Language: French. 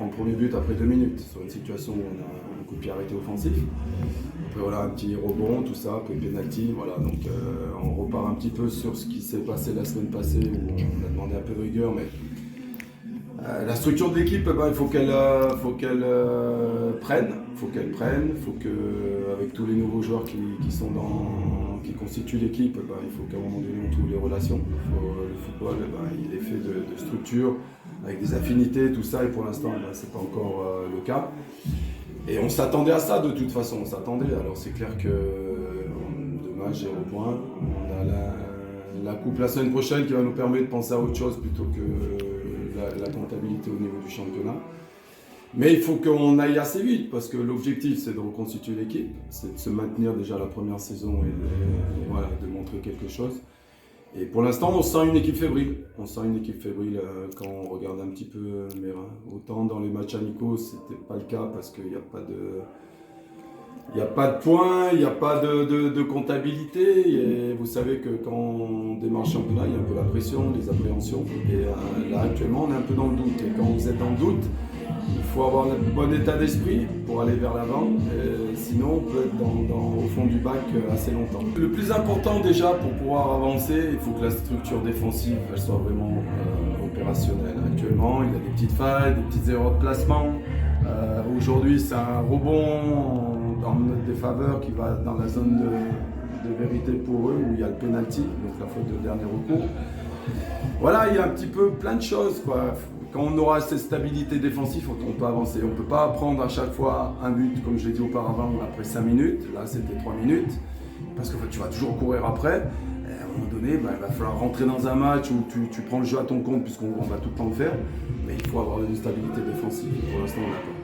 prend le premier but après 2 minutes, sur une situation où on a un coup de pied arrêté offensif. Après voilà, un petit rebond, tout ça, après penalty, voilà. Donc on repart un petit peu sur ce qui s'est passé la semaine passée, où on a demandé un peu de rigueur, mais la structure de l'équipe, il faut qu'elle prenne, il faut que, avec tous les nouveaux joueurs qui constituent l'équipe, il faut qu'à un moment donné on trouve les relations. Le football, il est fait de structures, avec des affinités, tout ça, et pour l'instant, c'est pas encore le cas. Et on s'attendait à ça de toute façon, on s'attendait. Alors c'est clair que demain, 0 points, on a la coupe la semaine prochaine qui va nous permettre de penser à autre chose plutôt que la comptabilité au niveau du championnat. Mais il faut qu'on aille assez vite parce que l'objectif c'est de reconstituer l'équipe, c'est de se maintenir déjà la première saison et voilà, de montrer quelque chose. Et pour l'instant on sent une équipe fébrile. On sent une équipe fébrile quand on regarde un petit peu Mérin. Autant dans les matchs amicaux c'était pas le cas parce qu'il n'y a pas de... Il n'y a pas de points, il n'y a pas de comptabilité. Et vous savez que quand on démarre le championnat, il y a un peu la pression, les appréhensions. Et là, actuellement, on est un peu dans le doute. Et quand vous êtes dans le doute, il faut avoir un bon état d'esprit pour aller vers l'avant. Sinon, on peut être au fond du bac assez longtemps. Le plus important déjà, pour pouvoir avancer, il faut que la structure défensive elle soit vraiment opérationnelle. Actuellement, il y a des petites failles, des petites erreurs de placement. Aujourd'hui, c'est un rebond dans notre défaveur qui va dans la zone de vérité pour eux, où il y a le penalty, donc la faute de dernier recours. Voilà, il y a un petit peu plein de choses, quoi. Quand on aura cette stabilité défensive, on peut avancer. On ne peut pas prendre à chaque fois un but, comme je l'ai dit auparavant, après 5 minutes. Là, c'était 3 minutes, parce que tu vas toujours courir après. Et à un moment donné, il va falloir rentrer dans un match où tu prends le jeu à ton compte, puisqu'on va tout le temps le faire. Mais il faut avoir une stabilité défensive. Pour l'instant, on n'a pas.